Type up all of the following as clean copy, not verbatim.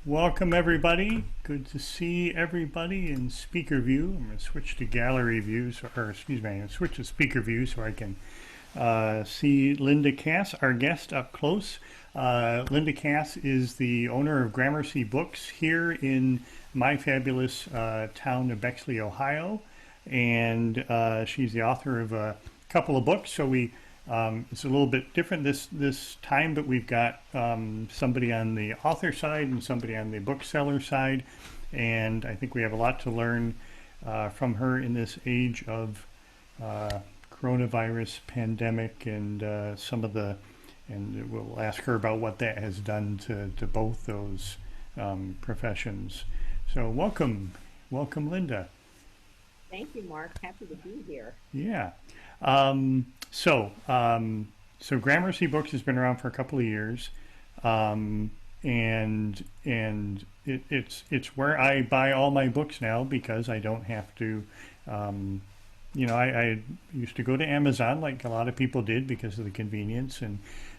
Welcome everybody. Good to see everybody in speaker view. I'm going to switch to gallery view, or excuse me, I'm going to switch to speaker view so I can see Linda Kass, our guest, up close. Linda Kass is the owner of Gramercy Books here in my fabulous town of Bexley, Ohio, and she's the author of a couple of books. So it's a little bit different this time, but we've got somebody on the author side and somebody on the bookseller side, and I think we have a lot to learn from her in this age of coronavirus pandemic and and we'll ask her about what that has done to both those professions. So welcome, Linda. Thank you, Mark. Happy to be here. Yeah. So Gramercy Books has been around for a couple of years, and it's where I buy all my books now because I don't have to. I used to go to Amazon like a lot of people did because of the convenience,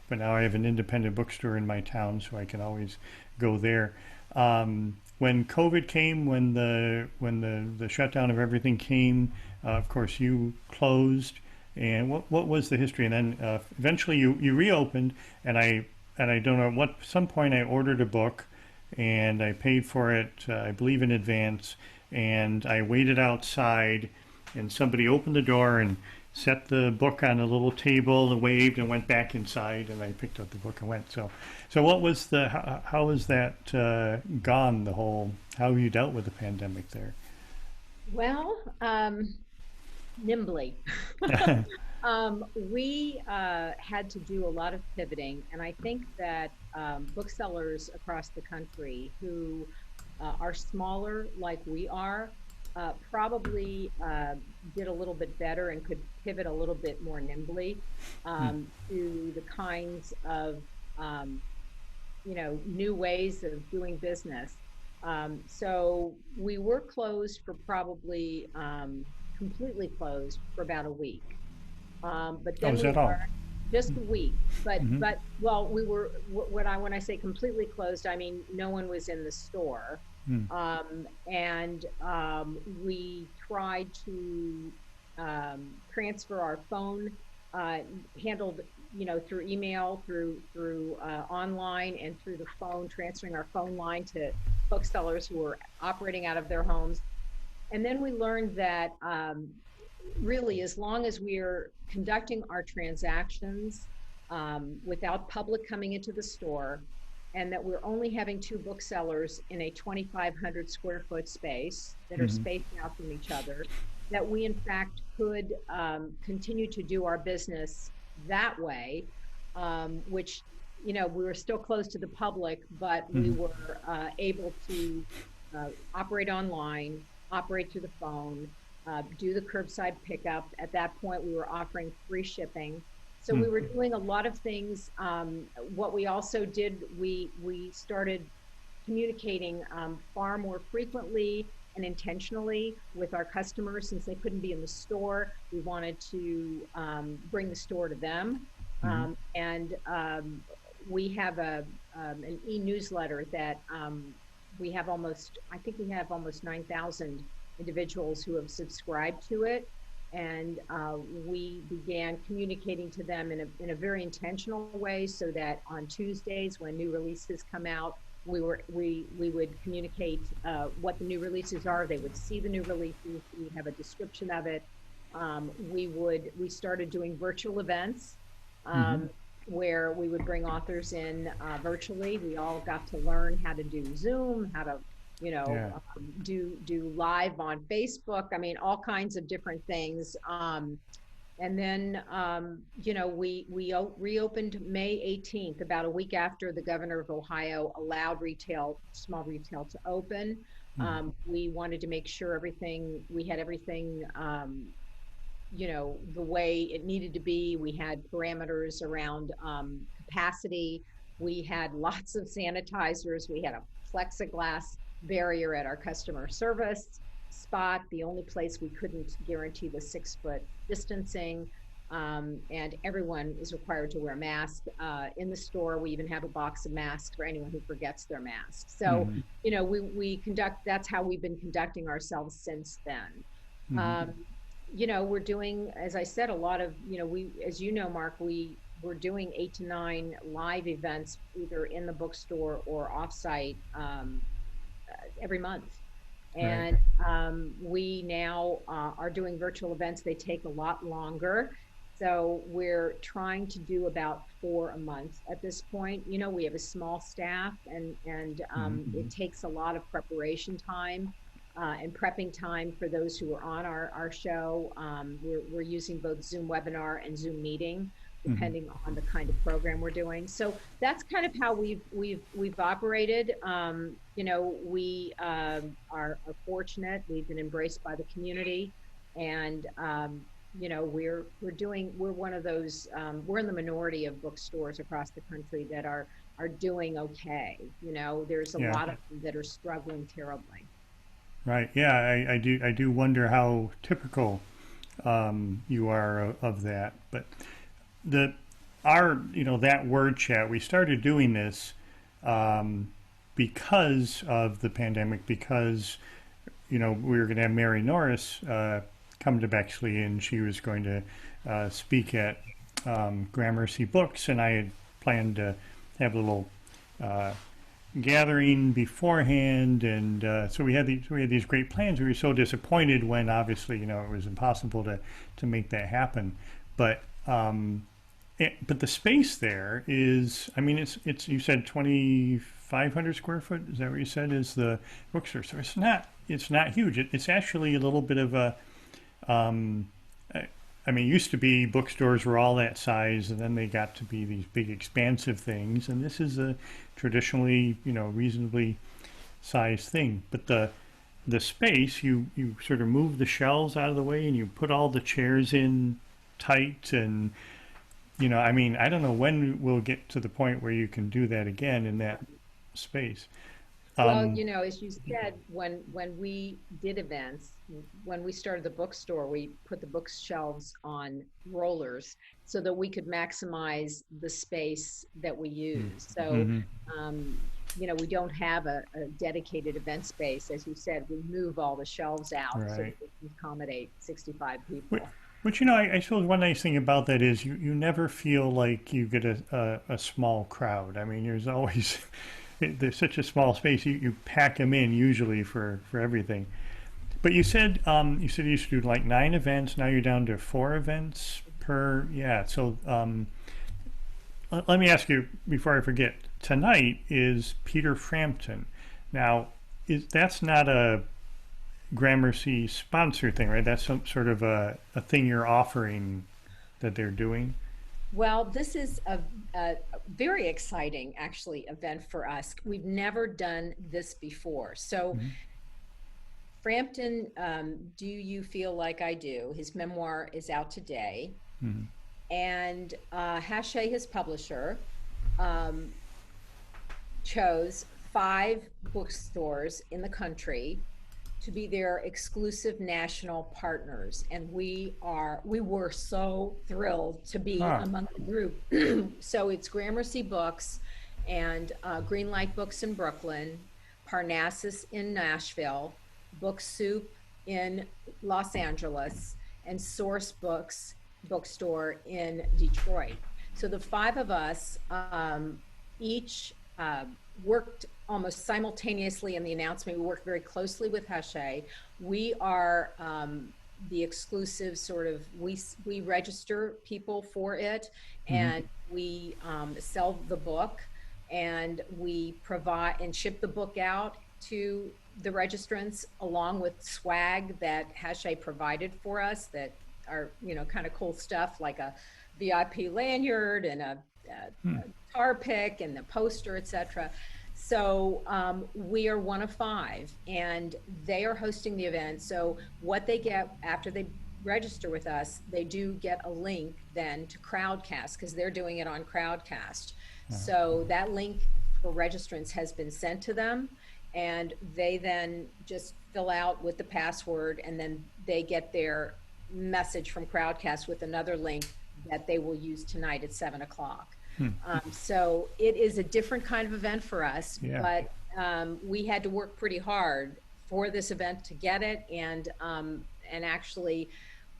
but now I have an independent bookstore in my town, so I can always go there. When COVID came, when the shutdown of everything came, of course you closed. And what was the history? And then eventually you reopened, and I don't know at some point I ordered a book, and I paid for it I believe in advance, and I waited outside, and somebody opened the door and set the book on a little table and waved and went back inside, and I picked up the book and went. So what was how was that gone? How have you dealt with the pandemic there? Well, nimbly. We had to do a lot of pivoting, and I think that booksellers across the country who are smaller like we are probably did a little bit better and could pivot a little bit more nimbly to the kinds of new ways of doing business. So we were closed for probably completely closed for about a week. But then Was that all? just a week. But Mm-hmm. well, we were when I say completely closed, I mean no one was in the store. Mm. And we tried to transfer our phone, handled through email, through online, and through the phone, transferring our phone line to booksellers who were operating out of their homes. And then we learned that really, as long as we are conducting our transactions without public coming into the store, and that we're only having two booksellers in a 2,500 square foot space that are spaced out from each other, that we in fact could continue to do our business that way, which, we were still closed to the public, but we were able to operate online, operate through the phone, do the curbside pickup. At that point, we were offering free shipping. So we were doing a lot of things. What we also did, we started communicating far more frequently and intentionally with our customers. Since they couldn't be in the store, we wanted to bring the store to them. And we have an e-newsletter that we have I think we have almost 9,000 individuals who have subscribed to it. And we began communicating to them in a very intentional way, so that on Tuesdays when new releases come out, we would communicate what the new releases are. They would see the new releases. We would have a description of it. We started doing virtual events where we would bring authors in virtually. We all got to learn how to do Zoom, how to do live on Facebook. I mean, all kinds of different things. And then, we reopened May 18th, about a week after the governor of Ohio allowed small retail to open. We wanted to make sure we had everything, the way it needed to be. We had parameters around capacity. We had lots of sanitizers. We had a plexiglass barrier at our customer service spot, the only place we couldn't guarantee the 6-foot distancing. and everyone is required to wear a mask. In the store, we even have a box of masks for anyone who forgets their mask. So, Mm-hmm. we conduct, that's how we've been conducting ourselves since then. Mm-hmm. Um, we're doing, as I said, a lot of, as Mark, we're doing 8 to 9 live events, either in the bookstore or offsite, every month. Right. And we now are doing virtual events. They take a lot longer. So we're trying to do about 4 a month at this point. We have a small staff, and Mm-hmm. it takes a lot of preparation time and prepping time for those who are on our show. We're using both Zoom webinar and Zoom meeting, Mm-hmm. depending on the kind of program we're doing. So that's kind of how we've operated. We are fortunate. We've been embraced by the community, and we're one of those. We're in the minority of bookstores across the country that are doing okay. There's a Yeah. lot of them that are struggling terribly. Right. Yeah. I do wonder how typical you are of that. But the our that word chat, we started doing this um, because of the pandemic, because we were going to have Mary Norris come to Bexley, and she was going to speak at Gramercy Books, and I had planned to have a little uh, gathering beforehand, and so we had these great plans. We were so disappointed when obviously it was impossible to make that happen, but but the space there is, I mean, it's you said 2,500 square foot. Is that what you said? Is the bookstore? So it's not huge. It's actually a little bit of a um, I mean, it used to be bookstores were all that size, and then they got to be these big, expansive things. And this is a traditionally, reasonably sized thing. But the space, you sort of move the shelves out of the way, and you put all the chairs in tight. And I mean, I don't know when we'll get to the point where you can do that again in that space. Well, Um, as you said, when we did events, when we started the bookstore, we put the bookshelves on rollers so that we could maximize the space that we use. So, mm-hmm. um, we don't have a dedicated event space. As you said, we move all the shelves out so that Right. we can accommodate 65 Which, people. which I suppose one nice thing about that is you never feel like you get a small crowd. I mean, there's always there's such a small space. You pack them in usually for everything. But you said you used to do like 9 events. Now you're down to 4 events per. Yeah. So let me ask you before I forget. Tonight is Peter Frampton. Now, that's not a Gramercy sponsor thing, right? That's some sort of a thing you're offering that they're doing. Well, this is a very exciting, actually, event for us. We've never done this before. So, Mm-hmm. Frampton, Do You Feel Like I Do? His memoir is out today. Mm-hmm. And Hache, his publisher, um, chose 5 bookstores in the country to be their exclusive national partners, and we were so thrilled to be Ah, among the group. So it's Gramercy Books and Greenlight Books in Brooklyn, Parnassus in Nashville, Book Soup in Los Angeles, and Source Books bookstore in Detroit. So the 5 of us each worked almost simultaneously in the announcement. We worked very closely with Hache. We are the exclusive sort of, we register people for it, mm-hmm. and we sell the book, and we provide and ship the book out to the registrants along with swag that Hache provided for us that are, kind of cool stuff like a VIP lanyard and a tar pick and the poster, etc. So we are one of 5, and they are hosting the event. So what they get after they register with us, they do get a link then to Crowdcast, because they're doing it on Crowdcast. So that link for registrants has been sent to them, and they then just fill out with the password, and then they get their message from Crowdcast with another link that they will use tonight at 7 o'clock. Hmm. So it is a different kind of event for us, Yeah. but we had to work pretty hard for this event to get it. And actually,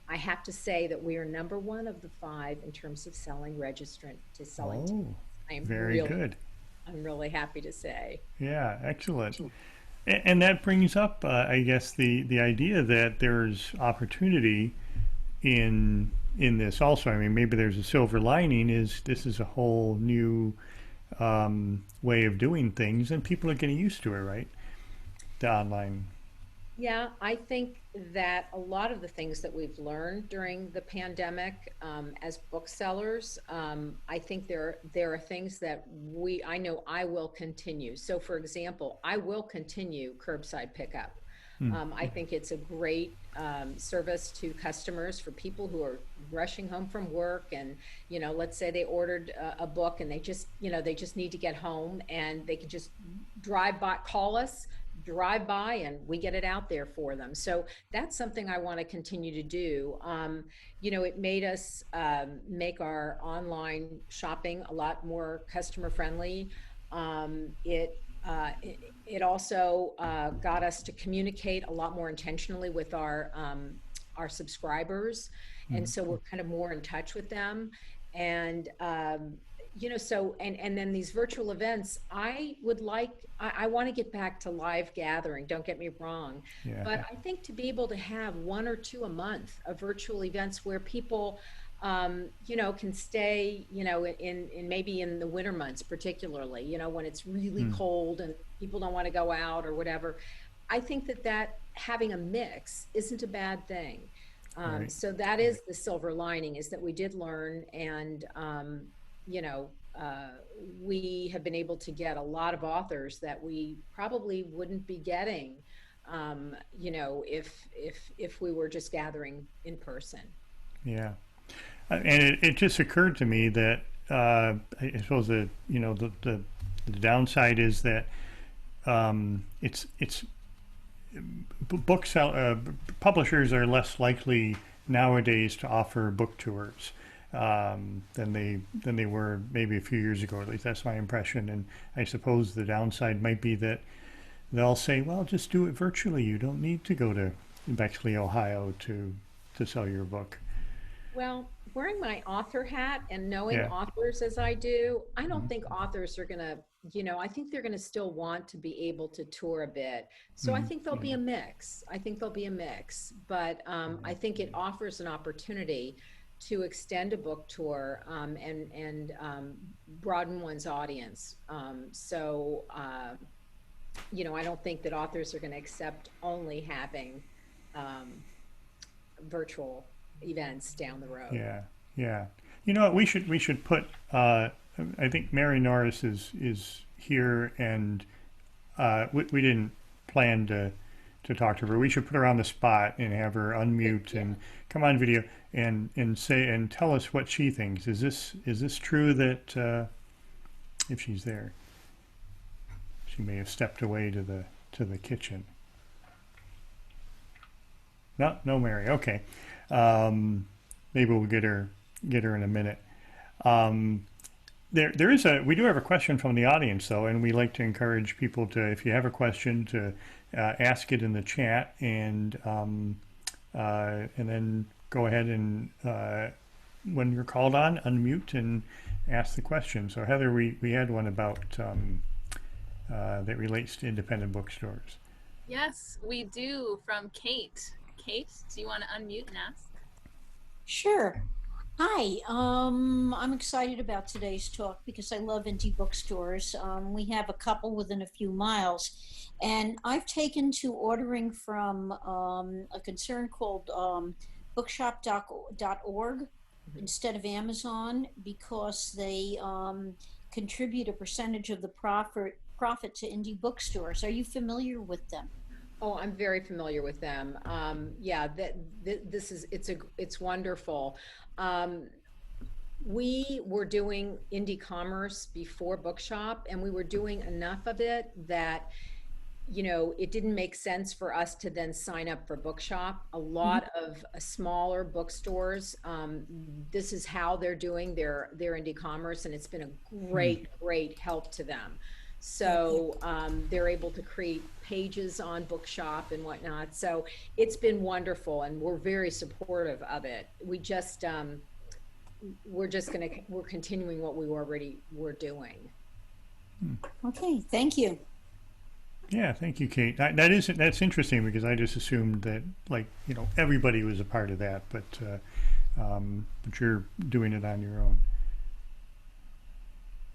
I have to say that we are number one of the five in terms of selling registrant to selling tickets. Oh, I'm very really, good. I'm really happy to say. Yeah, excellent. And that brings up, I guess, the idea that there's opportunity in this also. I mean, maybe there's a silver lining. Is this is a whole new way of doing things, and people are getting used to it, right? The online. Yeah, I think that a lot of the things that we've learned during the pandemic as booksellers, I think there are things that I know I will continue. So, for example, I will continue curbside pickup. Hmm. I think it's a great service to customers for people who are rushing home from work, and let's say they ordered a book and they just need to get home, and they can just drive by, call us, drive by, and we get it out there for them. So that's something I want to continue to do. It made us make our online shopping a lot more customer friendly. It also got us to communicate a lot more intentionally with our subscribers, and so we're kind of more in touch with them. And and then these virtual events, I want to get back to live gathering, don't get me wrong, Yeah. but I think to be able to have one or two a month of virtual events where people can stay, in maybe in the winter months, particularly, when it's really Hmm. cold and people don't want to go out or whatever. I think that having a mix isn't a bad thing. Right. So that is the silver lining, is that we did learn, and you know, uh, we have been able to get a lot of authors that we probably wouldn't be getting, if we were just gathering in person. Yeah. And it just occurred to me that I suppose that the downside is that it's publishers are less likely nowadays to offer book tours than they were maybe a few years ago. At least that's my impression. And I suppose the downside might be that they'll say, "Well, just do it virtually. You don't need to go to Bexley, Ohio, to sell your book." Well, wearing my author hat and knowing Yeah. authors as I do, I don't Mhm. think authors are going to, I think they're going to still want to be able to tour a bit. So I Mhm. think there'll be a mix. I think there'll be a mix. But I think it offers an opportunity to extend a book tour, and broaden one's audience. I don't think that authors are going to accept only having um, virtual events down the road. Yeah, yeah. You know what? We should put. I think Mary Norris is here, and we didn't plan to talk to her. We should put her on the spot and have her unmute Yeah. and come on video and say and tell us what she thinks. Is this true that if she's there, she may have stepped away to the kitchen? No, no, Mary. Okay. Um, maybe we'll get her in a minute. Um, we do have a question from the audience though, and we like to encourage people to, if you have a question, to ask it in the chat, and then go ahead and when you're called on, unmute and ask the question. So Heather, we had one about that relates to independent bookstores. Yes, we do, from Kate. Kate, do you want to unmute and ask? Sure. Hi. I'm excited about today's talk because I love indie bookstores. We have a couple within a few miles, and I've taken to ordering from a concern called bookshop.org Mhm. instead of Amazon because they contribute a percentage of the profit to indie bookstores. Are you familiar with them? Oh, I'm very familiar with them. Yeah, this is it's wonderful. Um, we were doing indie commerce before Bookshop, and we were doing enough of it that you know, it didn't make sense for us to then sign up for Bookshop. A lot of smaller bookstores, this is how they're doing their indie commerce, and it's been a great help to them. So they're able to create pages on Bookshop and whatnot. So it's been wonderful, and we're very supportive of it. We're continuing what we already were doing. Okay, thank you. Yeah, thank you, Kate. That's interesting because I just assumed that, like, you know, everybody was a part of that, but you're doing it on your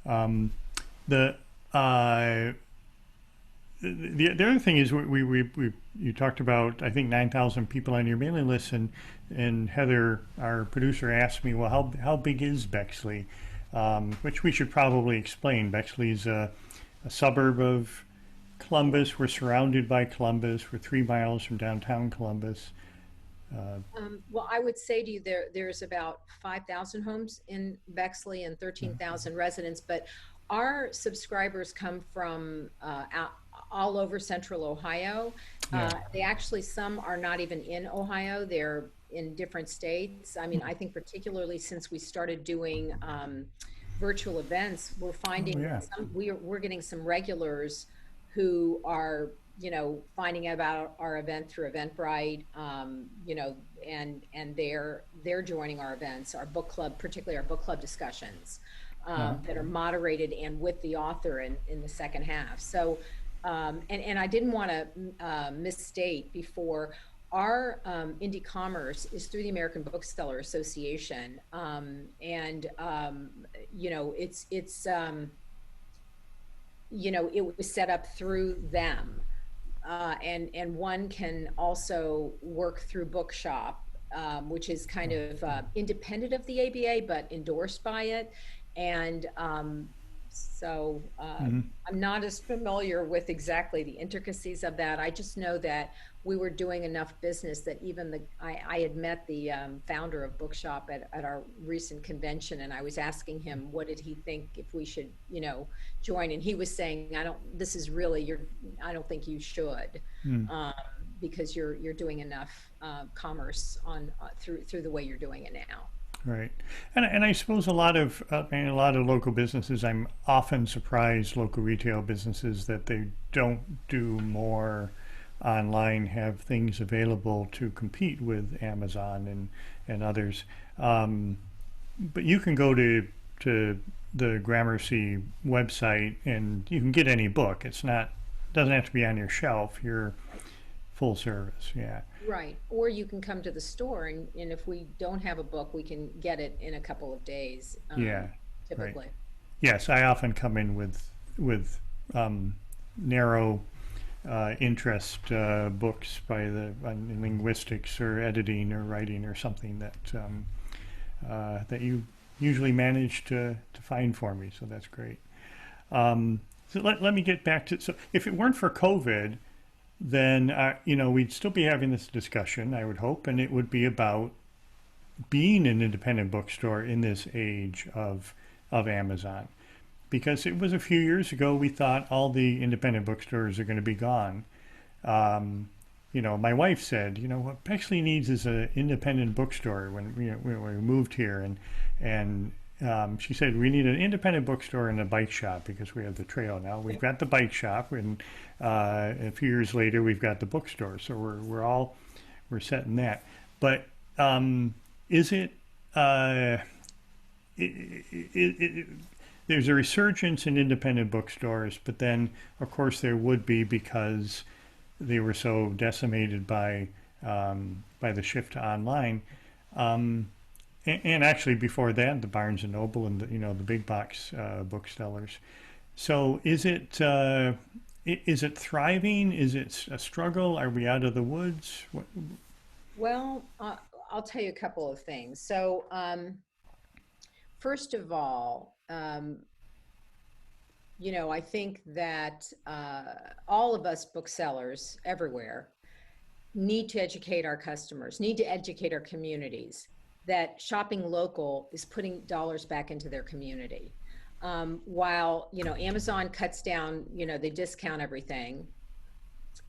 own. The the other thing is you talked about, I think, 9,000 people on your mailing list, and Heather, our producer, asked me, well, how big is Bexley? Which we should probably explain. Bexley's a suburb of Columbus. We're surrounded by Columbus. We're 3 miles from downtown Columbus. Well, I would say to you, there's about 5,000 homes in Bexley and 13,000 residents, but our subscribers come from all over central Ohio. They actually, some are not even in Ohio. They're in different states. I mean, I think particularly since we started doing virtual events, we're finding we're getting some regulars who are, you know, finding out about our event through Eventbrite, you know, and they're joining our events, our book club, particularly our book club discussions that are moderated and with the author in the second half. So, and I didn't want to misstate before. Our indie commerce is through the American Bookseller Association, and you know, it's you know, it was set up through them. And one can also work through Bookshop, which is kind of independent of the ABA, but endorsed by it. And so I'm not as familiar with exactly the intricacies of that. I just know that we were doing enough business that even I had met the founder of Bookshop at our recent convention, and I was asking him what did he think if we should, you know, join, and he was saying, I don't think you should, because you're doing enough commerce on through the way you're doing it now. Right, and I suppose a lot of local businesses, I'm often surprised, local retail businesses, that they don't do more online, have things available to compete with Amazon and others. But you can go to the Gramercy website and you can get any book. Doesn't have to be on your shelf. You're full service, yeah. Right, or you can come to the store, and if we don't have a book, we can get it in a couple of days. Typically. Right. Yes, I often come in with narrow interest books by in linguistics or editing or writing or something that you usually manage to find for me. So that's great. So let me get back to, so if it weren't for COVID, then you know, we'd still be having this discussion, I would hope, and it would be about being an independent bookstore in this age of Amazon. Because it was a few years ago, we thought all the independent bookstores are going to be gone. You know, my wife said, you know, what Bexley needs is an independent bookstore when we moved here, and she said we need an independent bookstore and a bike shop because we have the trail now. We've got the bike shop, and a few years later we've got the bookstore. So we're set in that. But is it? There's a resurgence in independent bookstores, but then, of course, there would be because they were so decimated by the shift to online, and actually before that, the Barnes and Noble and the big box booksellers. So is it thriving? Is it a struggle? Are we out of the woods? Well, I'll tell you a couple of things. So first of all, you know, I think that all of us booksellers everywhere need to educate our customers, need to educate our communities that shopping local is putting dollars back into their community. While, you know, Amazon cuts down, you know, they discount everything.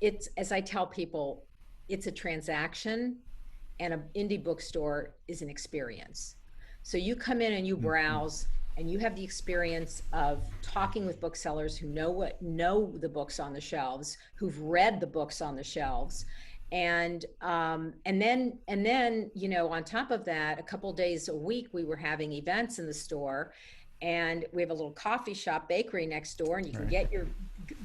it's, as I tell people, it's a transaction, and an indie bookstore is an experience. So you come in and you browse, and you have the experience of talking with booksellers who know the books on the shelves, who've read the books on the shelves, and then on top of that, a couple days a week we were having events in the store, and we have a little coffee shop bakery next door, and you can get your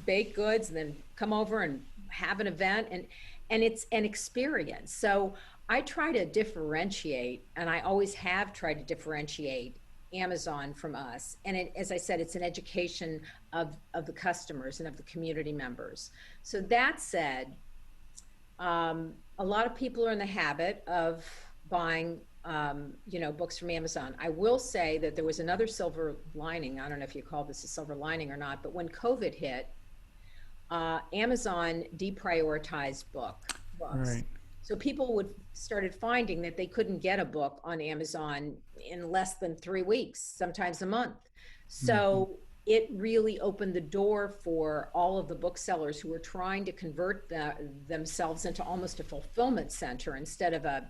baked goods and then come over and have an event, and it's an experience. So I try to differentiate, and I always have tried to differentiate Amazon from us. And as I said, it's an education of the customers and of the community members. So that said, a lot of people are in the habit of buying, books from Amazon. I will say that there was another silver lining. I don't know if you call this a silver lining or not, but when COVID hit, Amazon deprioritized books. Right. So people started finding that they couldn't get a book on Amazon in less than 3 weeks, sometimes a month. So it really opened the door for all of the booksellers who were trying to convert themselves into almost a fulfillment center instead of a,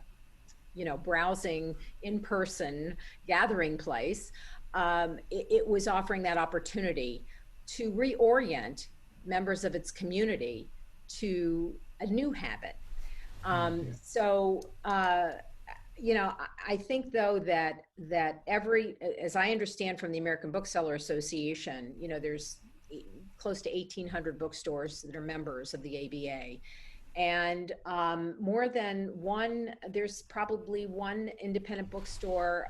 browsing in-person gathering place. It was offering that opportunity to reorient members of its community to a new habit. I think though that as I understand from the American Bookseller Association, there's close to 1,800 bookstores that are members of the ABA. And more than one, there's probably one independent bookstore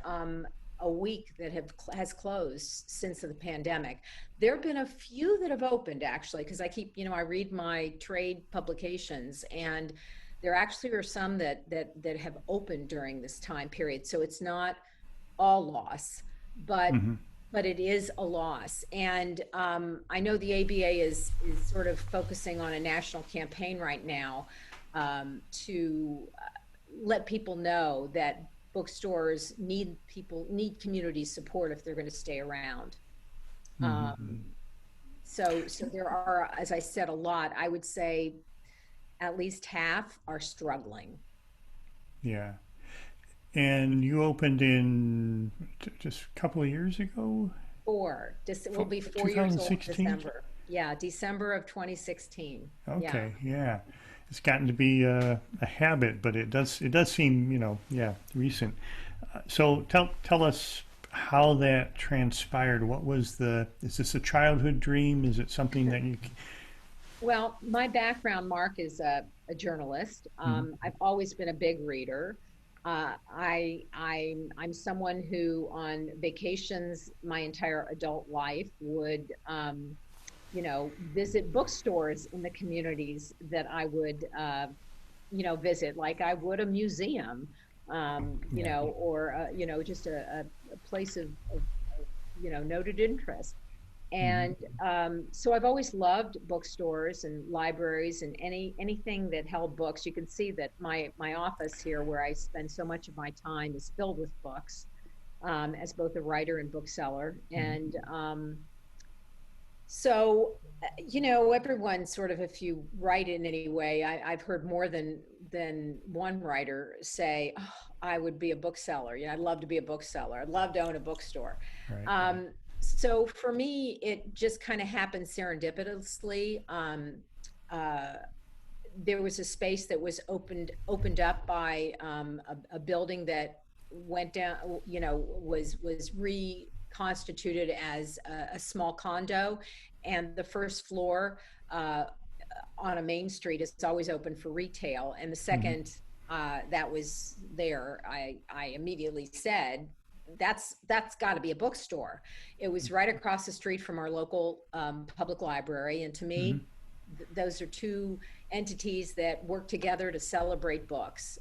a week that has closed since the pandemic. There have been a few that have opened, actually, because I keep, I read my trade publications, and there actually are some that have opened during this time period. So it's not all loss, but it is a loss. And I know the ABA is sort of focusing on a national campaign right now to let people know that bookstores need community support if they're going to stay around. So there are, as I said, a lot. I would say at least half are struggling. Yeah. And you opened in just a couple of years ago? We'll be 4 years old in December. Yeah, December of 2016. Okay, yeah. It's gotten to be a habit, but it does seem, recent. So tell us how that transpired. Is this a childhood dream? Is it something that you... Well, my background, Mark, is a journalist. I've always been a big reader. I'm someone who, on vacations, my entire adult life would, visit bookstores in the communities that I would, visit, like I would a museum, or just a place of noted interest. And so I've always loved bookstores and libraries and anything that held books. You can see that my office here, where I spend so much of my time, is filled with books, as both a writer and bookseller. And everyone sort of, if you write in any way, I've heard more than one writer say, "Oh, I would be a bookseller. I'd love to be a bookseller. I'd love to own a bookstore." Right. So for me, it just kind of happened serendipitously. There was a space that was opened up by a building that went down, was reconstituted as a small condo, and the first floor on a main street is always open for retail. And the second that was there, I immediately said, that's got to be a bookstore. It was right across the street from our local public library, and to me, those are two entities that work together to celebrate books.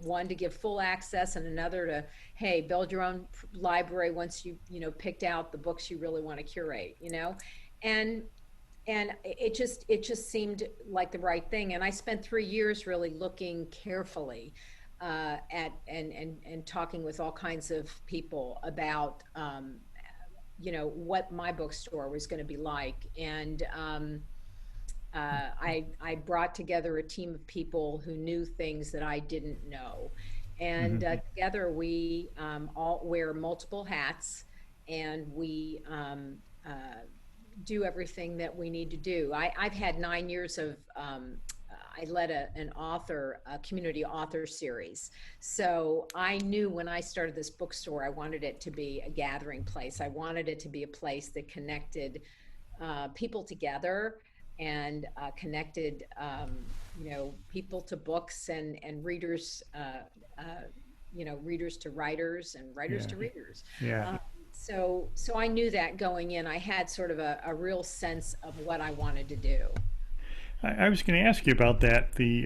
One to give full access, and another to, hey, build your own library once you picked out the books you really want to curate. And it just seemed like the right thing. And I spent 3 years really looking carefully at and talking with all kinds of people about what my bookstore was going to be like. And I brought together a team of people who knew things that I didn't know. And Hmm. together we all wear multiple hats, and we do everything that we need to do. I've had 9 years of, I led a community author series. So I knew when I started this bookstore, I wanted it to be a gathering place. I wanted it to be a place that connected people together, and connected, people to books, and readers, readers to writers, and writers Yeah. to readers. Yeah. So I knew that going in, I had sort of a real sense of what I wanted to do. I was going to ask you about that. The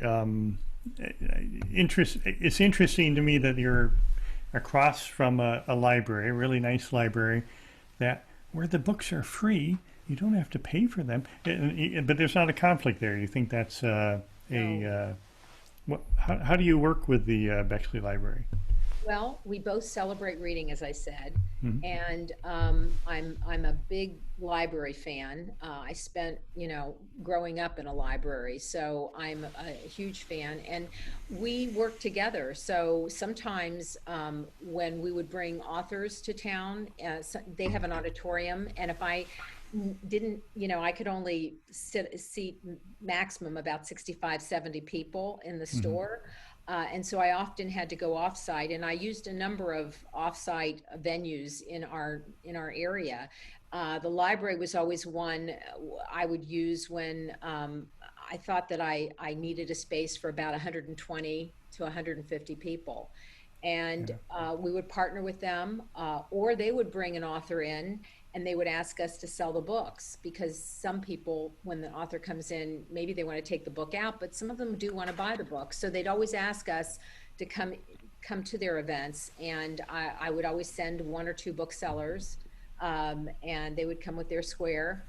interest. It's interesting to me that you're across from a library, a really nice library, that where the books are free, you don't have to pay for them. But there's not a conflict there. You think that's No. how do you work with the Bexley Library? Well, we both celebrate reading, as I said, Hmm. and I'm a big library fan. I spent, growing up in a library, so I'm a huge fan, and we work together. So sometimes when we would bring authors to town, they have an auditorium, and if I didn't, I could only seat maximum about 65, 70 people in the Hmm. store. And so I often had to go offsite, and I used a number of offsite venues in our area. The library was always one I would use when I thought that I needed a space for about 120 to 150 people. And Yeah. we would partner with them, or they would bring an author in, and they would ask us to sell the books, because some people, when the author comes in, maybe they want to take the book out, but some of them do want to buy the book. So they'd always ask us to come to their events, and I would always send one or two booksellers, and they would come with their square,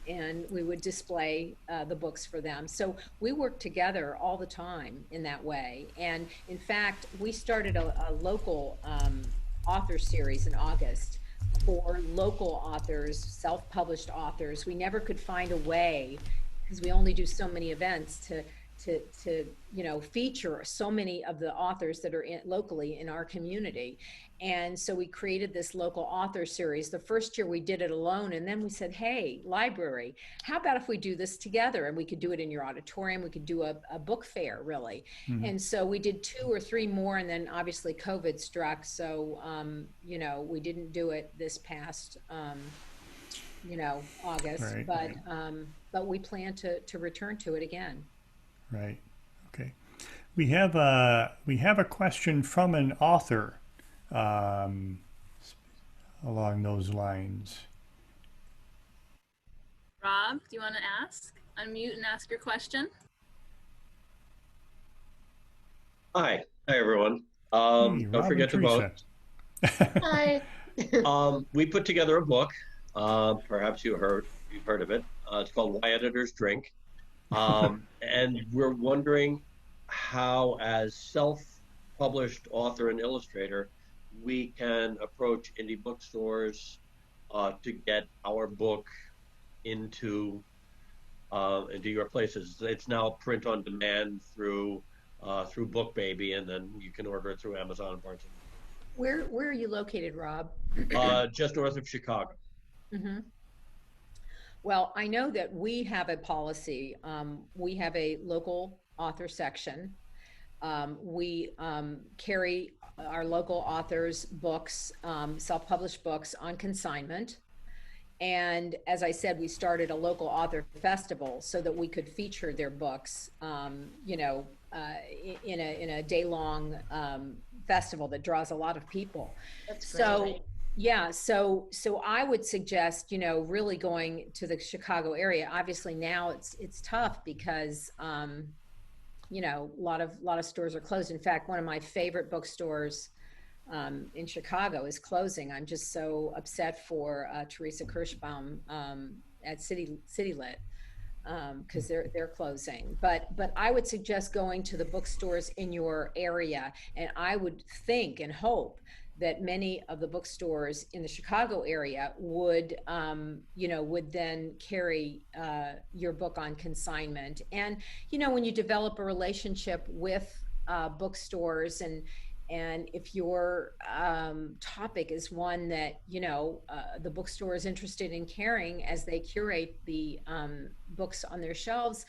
and we would display the books for them. So we work together all the time in that way. And in fact, we started a local author series in August for local authors, self-published authors. We never could find a way, because we only do so many events, to feature so many of the authors that are locally in our community. And so we created this local author series. The first year we did it alone, and then we said, hey, library, how about if we do this together? And we could do it in your auditorium. We could do a book fair, really. Hmm. And so we did 2 or 3 more, and then obviously COVID struck. So, we didn't do it this past, August, Right. but we plan to return to it again. Right. Okay. We have a question from an author um, along those lines. Rob, do you want to ask? Unmute and ask your question. Hi, everyone. Hey, Don't Rob and forget to vote. Teresa. Hi. We put together a book. Perhaps you've heard of it. It's called Why Editors Drink. And we're wondering how, as self-published author and illustrator, we can approach indie bookstores to get our book into your places. It's now print on demand through BookBaby, and then you can order it through Amazon and Barnes and Where are you located, Rob? just north of Chicago. Mm-hmm. Well, I know that we have a policy. We have a local author section. We carry our local authors' books, self-published books, on consignment. And as I said, we started a local author festival so that we could feature their books, in a day-long festival that draws a lot to That's so great. yeah, so I would suggest, really going to the Chicago area. Obviously now it's tough because a lot of stores are closed. In fact, one of my favorite bookstores in Chicago is closing. I'm just so upset for Teresa Kirschbaum at City Lit, because they're closing. But I would suggest going to the bookstores in your area, and I would think and hope that many of the bookstores in the Chicago area would, would then carry your book on consignment. And, when you develop a relationship with bookstores, and if your topic is one that, the bookstore is interested in carrying as they curate the books on their shelves,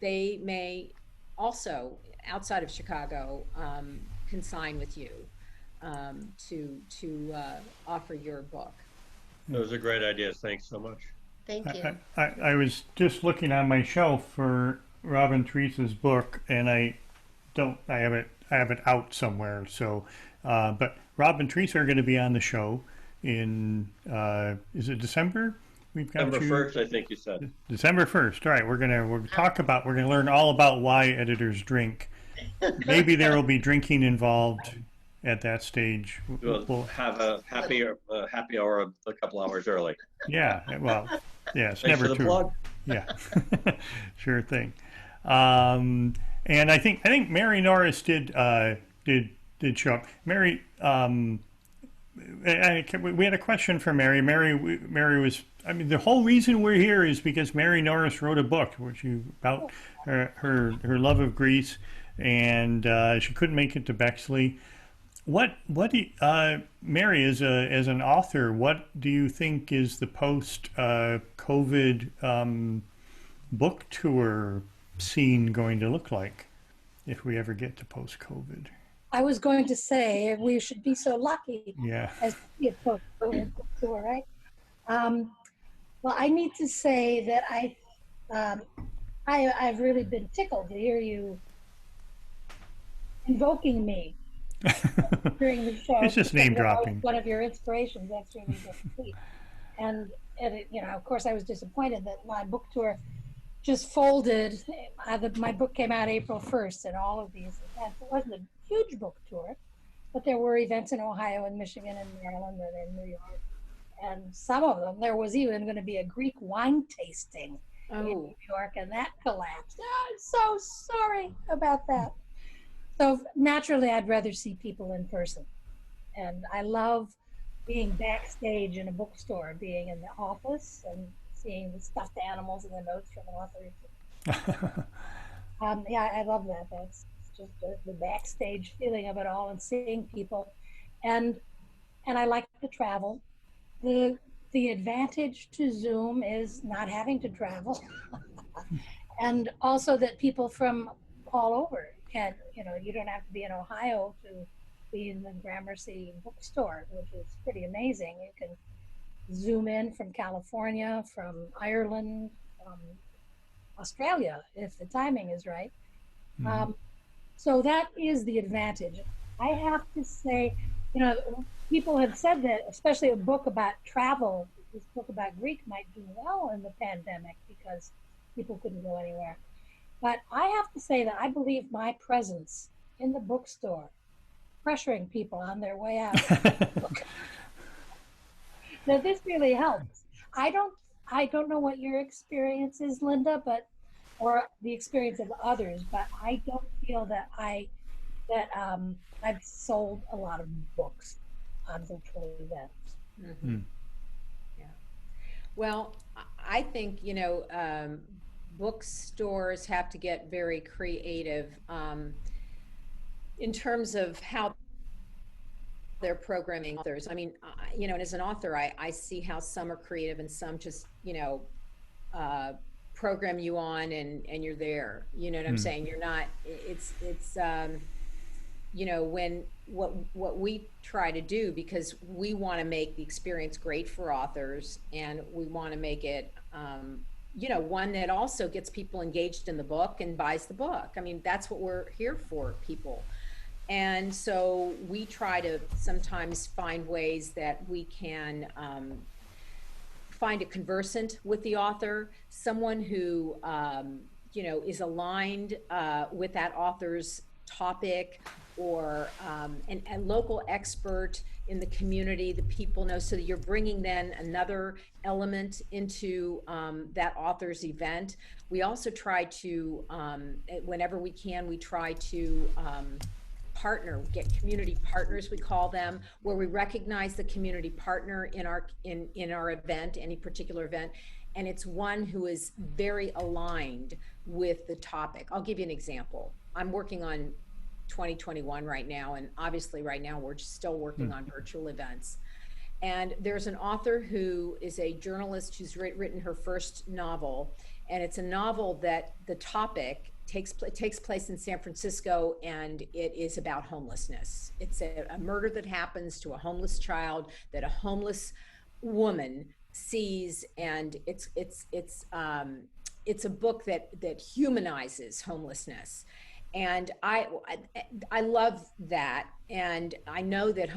they may also, outside of Chicago, consign with you to offer your book. Those are great ideas. Thanks so much. Thank you. I was just looking on my shelf for Robin Teresa's book, and I have it out somewhere. So, but Rob and Teresa are going to be on the show in is it December? We've got December 1st, I think you said. December 1st. All right, we're gonna learn all about why editors drink. Maybe there will be drinking involved at that stage. We'll have a happy hour a couple hours early. Yeah. Well, yeah. It's Thanks never for the too. plug. Yeah. Sure thing. And I think Mary Norris did show up. Mary, we had a question for Mary. Mary was. I mean, the whole reason we're here is because Mary Norris wrote a book, about her love of Greece, and she couldn't make it to Bexley. Mary, as an author, what do you think is the post COVID book tour scene going to look like, if we ever get to post COVID? I was going to say we should be so lucky. Yeah. As we get COVID tour, right? Well, I need to say that I've really been tickled to hear you invoking me during the show. It's just name dropping. One of your inspirations. That's really good. Sweet. And it, of course, I was disappointed that my book tour just folded. My book came out April 1st, and all of these events. It wasn't a huge book tour, but there were events in Ohio and Michigan and Maryland and in New York. And some of them, there was even going to be a Greek wine tasting in New York, and that collapsed. Oh, I'm so sorry about that. So naturally, I'd rather see people in person. And I love being backstage in a bookstore, being in the office and seeing the stuffed animals and the notes from authors. Yeah, I love that. That's just the backstage feeling of it all, and seeing people. And I like to travel. The advantage to Zoom is not having to travel. And also that people from all over can, you don't have to be in Ohio to be in the Gramercy bookstore, which is pretty amazing. You can Zoom in from California, from Ireland, from Australia, if the timing is right. So that is the advantage. I have to say, people have said that, especially a book about travel, this book about Greek might do well in the pandemic because people couldn't go anywhere. But I have to say that I believe my presence in the bookstore, pressuring people on their way out, that this really helps. I don't know what your experience is, Linda, or the experience of others, but I don't feel that I've sold a lot of books on virtual events. Mm-hmm. Yeah. Well, I think, bookstores have to get very creative in terms of how they're programming authors. I mean, and as an author, I see how some are creative and some just, program you on and you're there. You know what I'm saying? You're not, it's when what we try to do, because we want to make the experience great for authors, and we want to make it, one that also gets people engaged in the book and buys the book. I mean, that's what we're here for, people. And so we try to sometimes find ways that we can find a conversant with the author, someone who, is aligned with that author's topic, or a local expert in the community that people know, so that you're bringing then another element into that author's event. We also try to, whenever we can, we try to partner, get community partners, we call them, where we recognize the community partner in our event, any particular event, and it's one who is very aligned with the topic. I'll give you an example. I'm working on 2021 right now, and obviously right now we're still working on virtual events. And there's an author who is a journalist who's written her first novel, and it's a novel that the topic takes place in San Francisco, and it is about homelessness. It's a murder that happens to a homeless child that a homeless woman sees, and it's a book that humanizes homelessness. And I love that, and I know that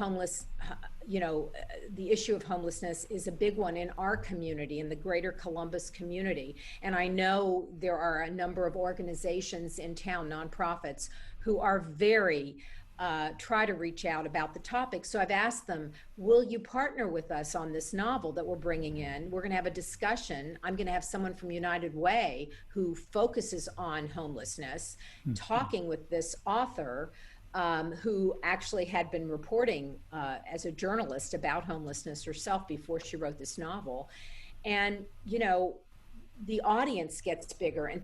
the issue of homelessness is a big one in our community, in the greater Columbus community. And I know there are a number of organizations in town, nonprofits, who are very try to reach out about the topic. So I've asked them, will you partner with us on this novel that we're bringing in? We're going to have a discussion. I'm going to have someone from United Way who focuses on homelessness, talking with this author who actually had been reporting as a journalist about homelessness herself before she wrote this novel. And, the audience gets bigger, and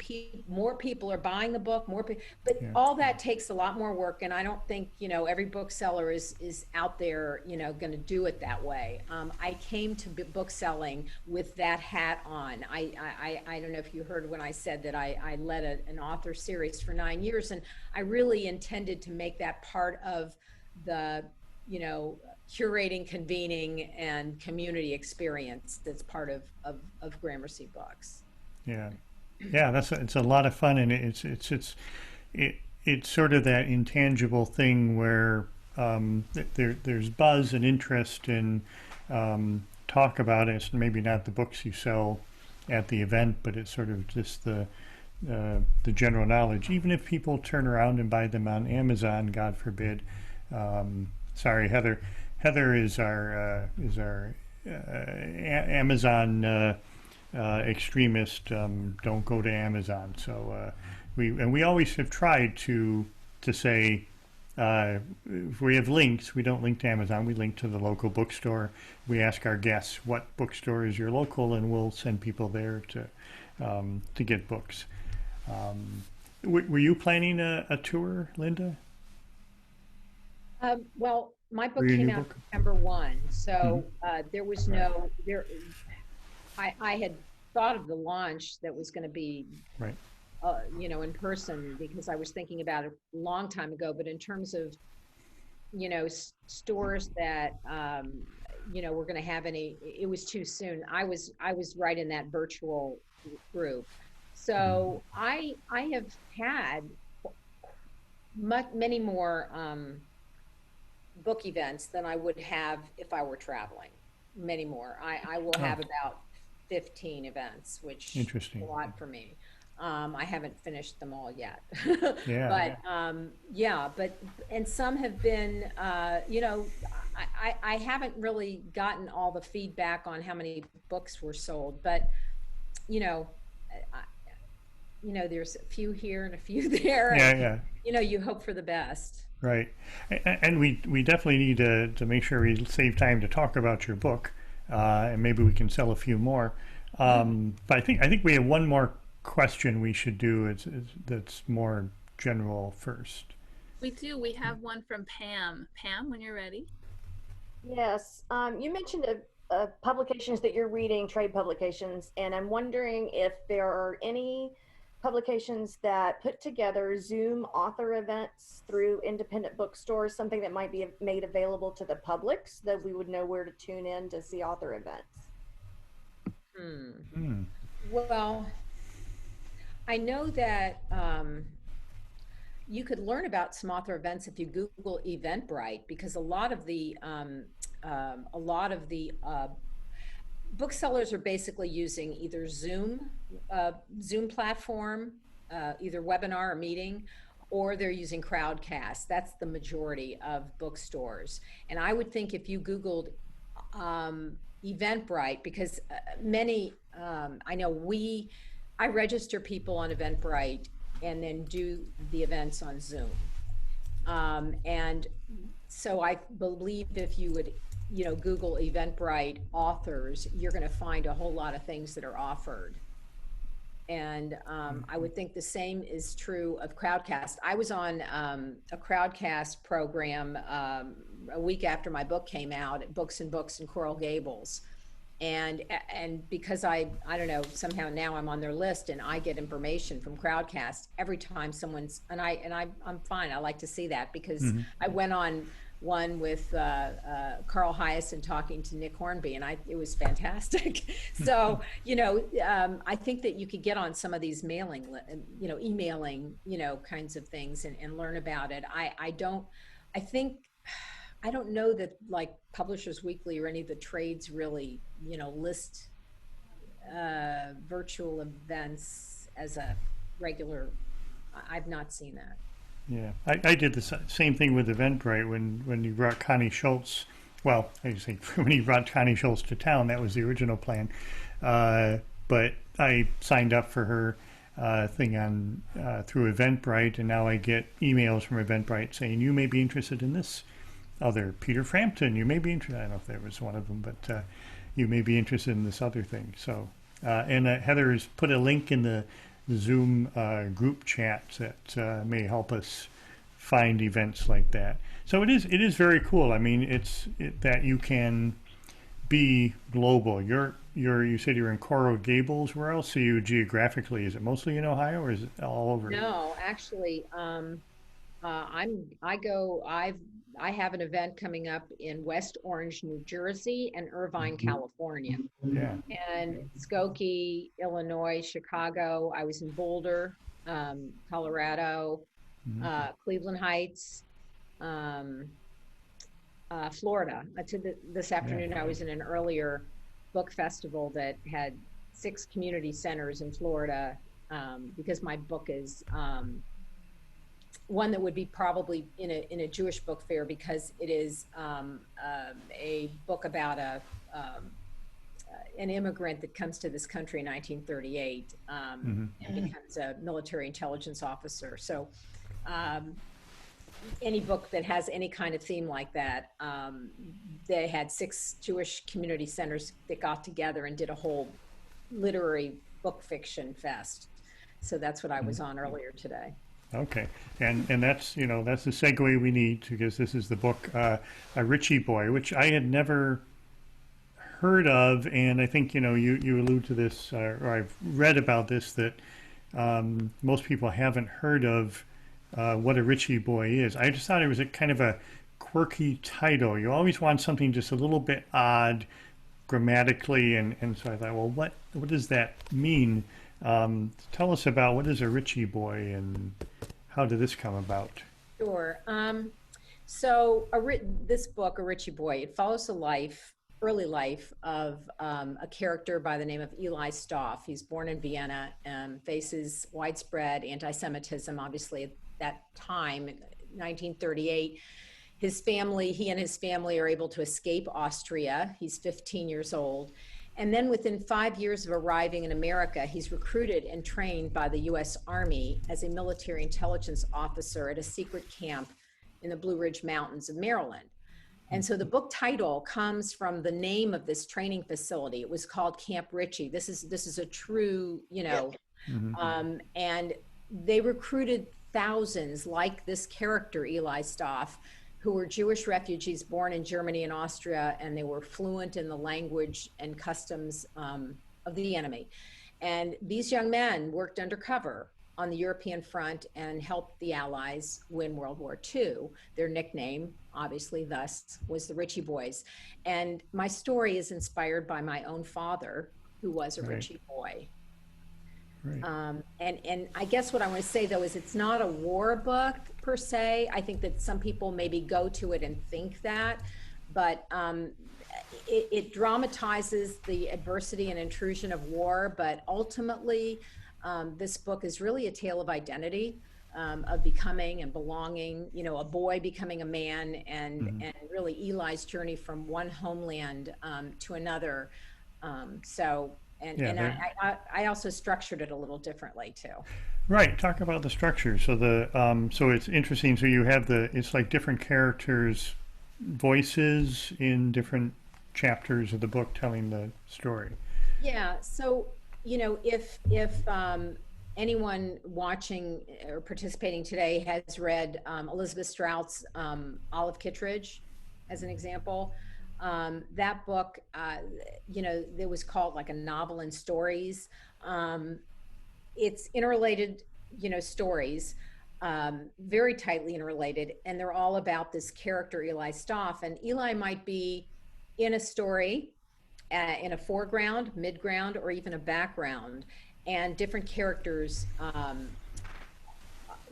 more people are buying the book, but all that takes a lot more work. And I don't think, every bookseller is out there, going to do it that way. I came to book selling with that hat on. I don't know if you heard when I said that I led an author series for 9 years, and I really intended to make that part of the, curating, convening, and community experience that's part of Gramercy Books. Yeah, it's a lot of fun, and it's sort of that intangible thing where there's buzz and interest in talk about it. It's maybe not the books you sell at the event, but it's sort of just the general knowledge. Even if people turn around and buy them on Amazon, God forbid. Sorry, Heather. Heather is our Amazon extremist. Don't go to Amazon. So we always have tried to say if we have links, we don't link to Amazon. We link to the local bookstore. We ask our guests what bookstore is your local, and we'll send people there to get books. Were you planning a tour, Linda? Well, my book came out September 1, so there was I had thought of the launch that was going to be, in person, because I was thinking about it a long time ago. But in terms of, stores that, were going to have any, it was too soon. I was right in that virtual group. So I have had many more book events than I would have if I were traveling. Many more. I will have about 15 events, which is a lot for me. I haven't finished them all yet. But and some have been, I haven't really gotten all the feedback on how many books were sold, but there's a few here and a few there. And, you hope for the best. Right, and we definitely need to make sure we save time to talk about your book, and maybe we can sell a few more. But I think we have one more question we should do. That's more general first. We do. We have one from Pam. Pam, when you're ready. Yes, you mentioned publications that you're reading, trade publications, and I'm wondering if there are any publications that put together Zoom author events through independent bookstores, something that might be made available to the public so that we would know where to tune in to see author events. Well, I know that you could learn about some author events if you Google Eventbrite, because a lot of the booksellers are basically using either Zoom platform, either webinar or meeting, or they're using Crowdcast. That's the majority of bookstores. And I would think if you Googled Eventbrite, because many, I register people on Eventbrite and then do the events on Zoom. And so I believe if you would, Google Eventbrite authors, you're going to find a whole lot of things that are offered. And I would think the same is true of Crowdcast. I was on a Crowdcast program a week after my book came out at Books and Books in Coral Gables. And because I don't know, somehow now I'm on their list and I get information from Crowdcast every time someone's, I'm fine. I like to see that because I went on one with Carl Hyacin talking to Nick Hornby, and it was fantastic. So, I think that you could get on some of these emailing, kinds of things and learn about it. I don't know that like Publishers Weekly or any of the trades really, list virtual events as a regular. I've not seen that. Yeah, I did the same thing with Eventbrite when you brought Connie Schultz. Well, I think when you brought Connie Schultz to town, that was the original plan. But I signed up for her thing on through Eventbrite, and now I get emails from Eventbrite saying you may be interested in this other Peter Frampton. You may be interested. I don't know if there was one of them, but you may be interested in this other thing. So, and Heather has put a link in the Zoom group chat that may help us find events like that. So it is very cool. I mean, that you can be global. You said you're in Coral Gables. Where else are you geographically? Is it mostly in Ohio, or is it all over? No, actually, I have an event coming up in West Orange, New Jersey, and Irvine, California. Yeah. And Skokie, Illinois, Chicago. I was in Boulder, Colorado, Cleveland Heights, Florida. This afternoon, I was in an earlier book festival that had 6 community centers in Florida, because my book is one that would be probably in a Jewish book fair, because it is a book about an immigrant that comes to this country in 1938 and becomes a military intelligence officer. So any book that has any kind of theme like that, they had 6 Jewish community centers that got together and did a whole literary book fiction fest. So that's what I was on earlier today. Okay, and that's that's the segue we need, because this is the book A Ritchie Boy, which I had never heard of, and I think you allude to this, or I've read about this, that most people haven't heard of what A Ritchie Boy is. I just thought it was a kind of a quirky title. You always want something just a little bit odd grammatically, and so I thought, well, what does that mean? Tell us about what is A Ritchie Boy and how did this come about? Sure. So this book, A Ritchie Boy, it follows the early life of a character by the name of Eli Stoff. He's born in Vienna and faces widespread anti-Semitism, obviously at that time, 1938. He and his family are able to escape Austria. He's 15 years old. And then within 5 years of arriving in America, he's recruited and trained by the U.S. Army as a military intelligence officer at a secret camp in the Blue Ridge Mountains of Maryland. And so the book title comes from the name of this training facility. It was called Camp Ritchie. This is a true, and they recruited thousands like this character, Eli Stoff, who were Jewish refugees born in Germany and Austria, and they were fluent in the language and customs of the enemy. And these young men worked undercover on the European front and helped the Allies win World War II. Their nickname, obviously thus, was the Ritchie Boys. And my story is inspired by my own father, who was a Ritchie Boy. Right. And I guess what I want to say, though, is it's not a war book per se. I think that some people maybe go to it and think that, but it dramatizes the adversity and intrusion of war. But ultimately, this book is really a tale of identity, of becoming and belonging, a boy becoming a man, and really Eli's journey from one homeland to another. So And Yeah, and they're- I also structured it a little differently too. right. Talk about the structure. So so it's interesting. So you have it's like different characters' voices in different chapters of the book telling the story. Yeah, so if anyone watching or participating today has read Elizabeth Strout's Olive Kittredge, as an example, that book, it was called like a novel in stories. Um, it's interrelated, stories, very tightly interrelated, and they're all about this character Eli Stoff. And Eli might be in a story in a foreground, midground, or even a background, and different characters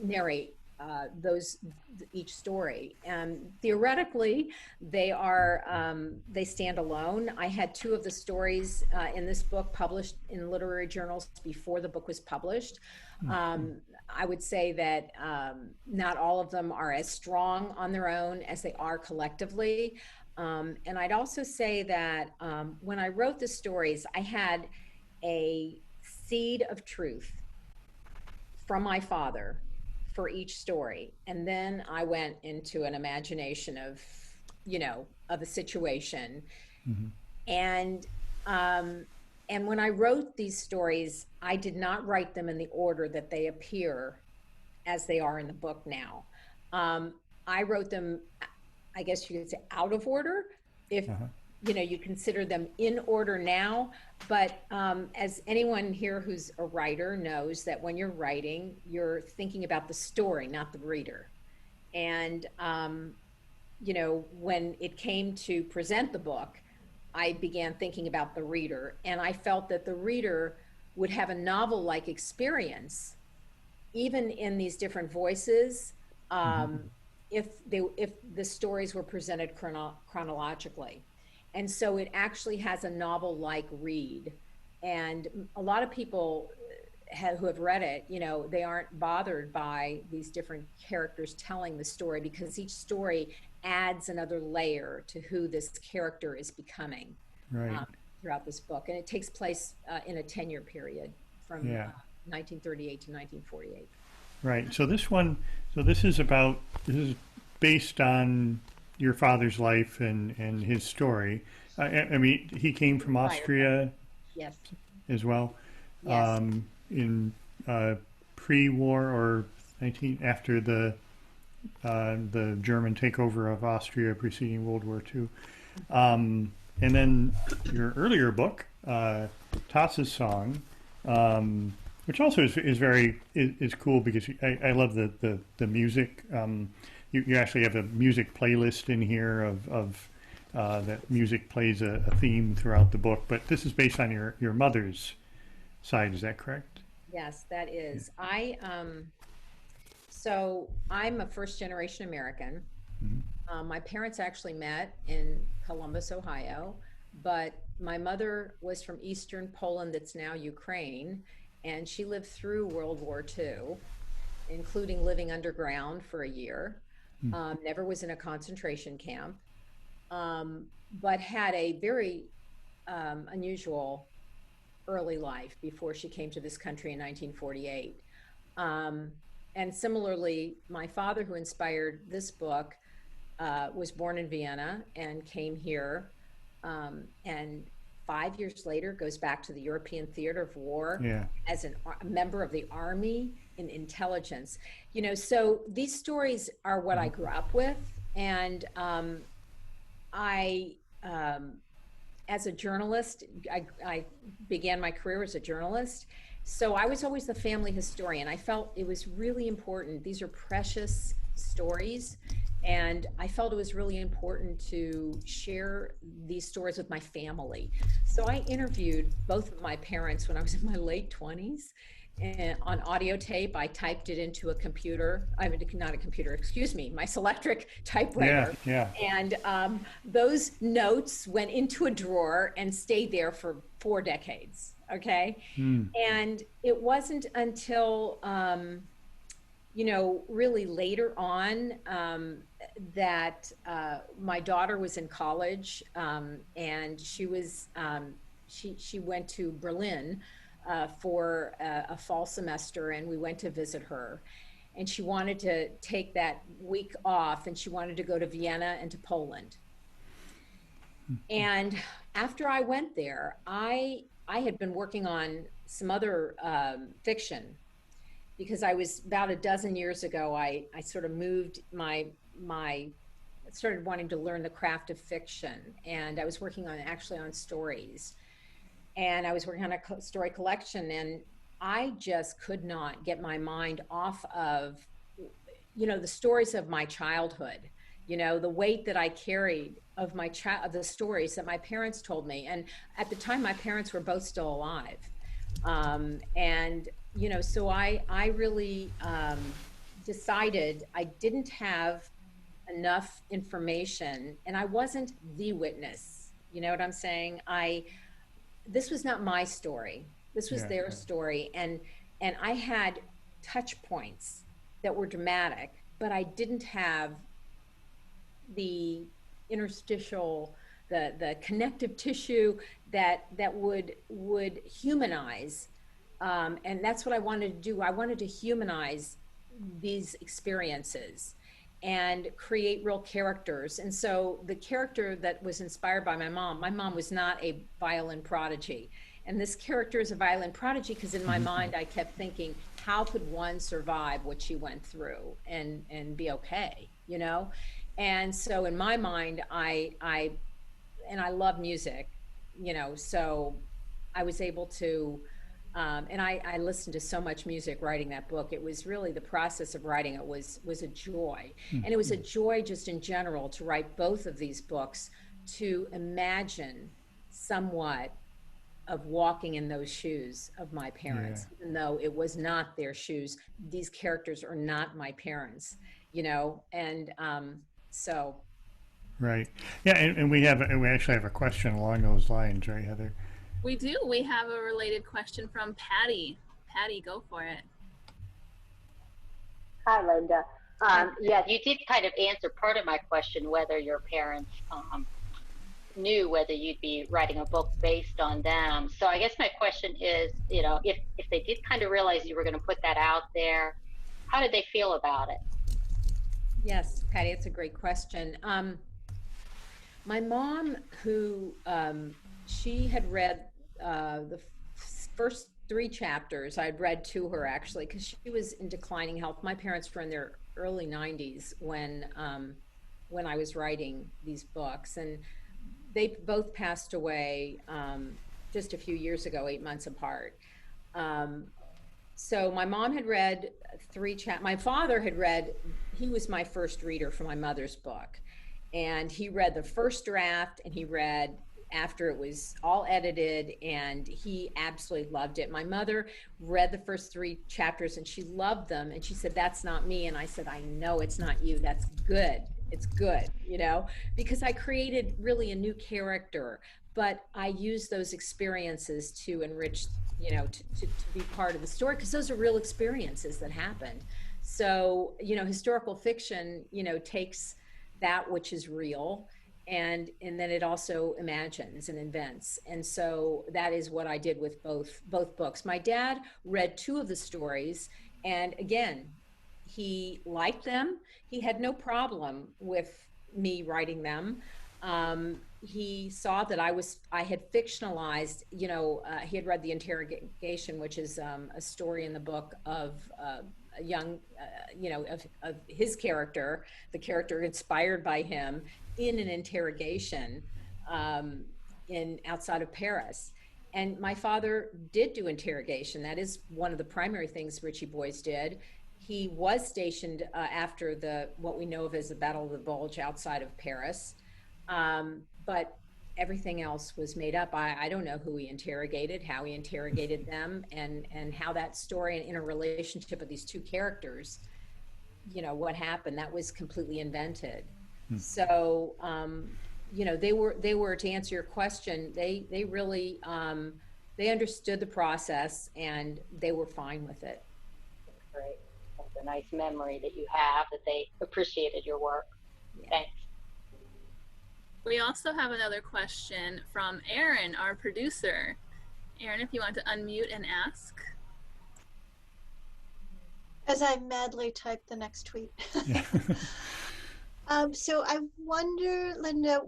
narrate those each story. And theoretically, they stand alone. I had two of the stories in this book published in literary journals before the book was published. I would say that not all of them are as strong on their own as they are collectively. And I'd also say that when I wrote the stories, I had a seed of truth from my father for each story. And then I went into an imagination of a situation. Hmm. And when I wrote these stories, I did not write them in the order that they appear as they are in the book now. I wrote them, I guess you could say, out of order, if you consider them in order now. But as anyone here who's a writer knows, that when you're writing, you're thinking about the story, not the reader. And when it came to present the book, I began thinking about the reader, and I felt that the reader would have a novel-like experience, even in these different voices, if the stories were presented chronologically. And so it actually has a novel-like read. And a lot of people who have read it, they aren't bothered by these different characters telling the story, because each story adds another layer to who this character is becoming Right. throughout this book. And it takes place in a 10-year period from 1938 to 1948. Right. So this is based on your father's life and his story. I mean, he came from Austria Yes. as well, Yes. in pre-war or after the German takeover of Austria preceding World War II. And then your earlier book, Tass's Song, which also is very cool, because I love the music. You actually have a music playlist in here of that music plays a theme throughout the book. But this is based on your mother's side. Is that correct? Yes, that is. So I'm a first generation American. My parents actually met in Columbus, Ohio, but my mother was from Eastern Poland, that's now Ukraine, and she lived through World War II, including living underground for a year. Never was in a concentration camp, but had a very unusual early life before she came to this country in 1948. And similarly, my father, who inspired this book, was born in Vienna and came here, and 5 years later goes back to the European theater of war as a member of the army in intelligence. So these stories are what I grew up with. And I as a journalist, I began my career as a journalist. So I was always the family historian. I felt it was really important. These are precious stories. And I felt it was really important to share these stories with my family. So I interviewed both of my parents when I was in my late 20s. And on audio tape, I typed it into a computer. I mean, not a computer, excuse me, my Selectric typewriter. And those notes went into a drawer and stayed there for 4 decades. Okay. And it wasn't until, really later on that my daughter was in college, and she she went to Berlin for a fall semester, and we went to visit her. And she wanted to take that week off, and she wanted to go to Vienna and to Poland. And after I went there, I had been working on some other fiction, because I was about a dozen years ago, I sort of moved my started wanting to learn the craft of fiction, and I was working on actually on stories, and I was working on a story collection, and I just could not get my mind off of, you know, the stories of my childhood, you know, the weight that I carried of my of the stories that my parents told me. And at the time, my parents were both still alive. And, you know, so I really decided I didn't have enough information, and I wasn't the witness. You know what I'm saying? This was not my story. This was their story. And I had touch points that were dramatic, but I didn't have the interstitial, the connective tissue that would humanize. And that's what I wanted to do. I wanted to humanize these experiences and create real characters. And so the character that was inspired by my mom was not a violin prodigy. And this character is a violin prodigy because in my mind, I kept thinking, how could one survive what she went through and be okay, you know? And so in my mind, I love music, you know, so I was able to, and I listened to so much music writing that book. It was really, the process of writing it was a joy. And it was a joy just in general to write both of these books, to imagine somewhat of walking in those shoes of my parents, even though it was not their shoes. These characters are not my parents, you know, and so. Right. Yeah, and we actually have a question along those lines, right, Heather? We do. We have a related question from Patty. Patty, go for it. Hi, Linda. Yeah, you did kind of answer part of my question, whether your parents knew whether you'd be writing a book based on them. So I guess my question is, you know, if they did kind of realize you were going to put that out there, how did they feel about it? Yes, Patty, it's a great question. My mom, who she had read the first 3 chapters, I'd read to her actually, because she was in declining health. My parents were in their early 90s when I was writing these books, and they both passed away just a few years ago, 8 months apart. So my mom had read 3 chapters. My father had read, he was my first reader for my mother's book. And he read the first draft, and he read after it was all edited, and he absolutely loved it. My mother read the first 3 chapters and she loved them. And she said, "That's not me." And I said, "I know it's not you. That's good. It's good," you know, because I created really a new character, but I used those experiences to enrich, you know, to be part of the story, because those are real experiences that happened. So, you know, historical fiction, you know, takes that which is real, and then it also imagines and invents. And so that is what I did with both books. My dad read 2 of the stories, and again, he liked them. He had no problem with me writing them. He saw that I had fictionalized, you know, he had read The Interrogation, which is a story in the book of a young, you know, of his character, the character inspired by him, in an interrogation outside of Paris. And my father did do interrogation. That is one of the primary things Richie Boys did. He was stationed after what we know of as the Battle of the Bulge outside of Paris. But everything else was made up. I don't know who he interrogated, how he interrogated them, and how that story and interrelationship of these 2 characters, you know, what happened, that was completely invented. So, you know, they were, to answer your question, they really, they understood the process and they were fine with it. That's great. That's a nice memory that you have, that they appreciated your work. Yeah. Thanks. We also have another question from Aaron, our producer. Aaron, if you want to unmute and ask. As I madly type the next tweet. Yeah. So I wonder, Linda,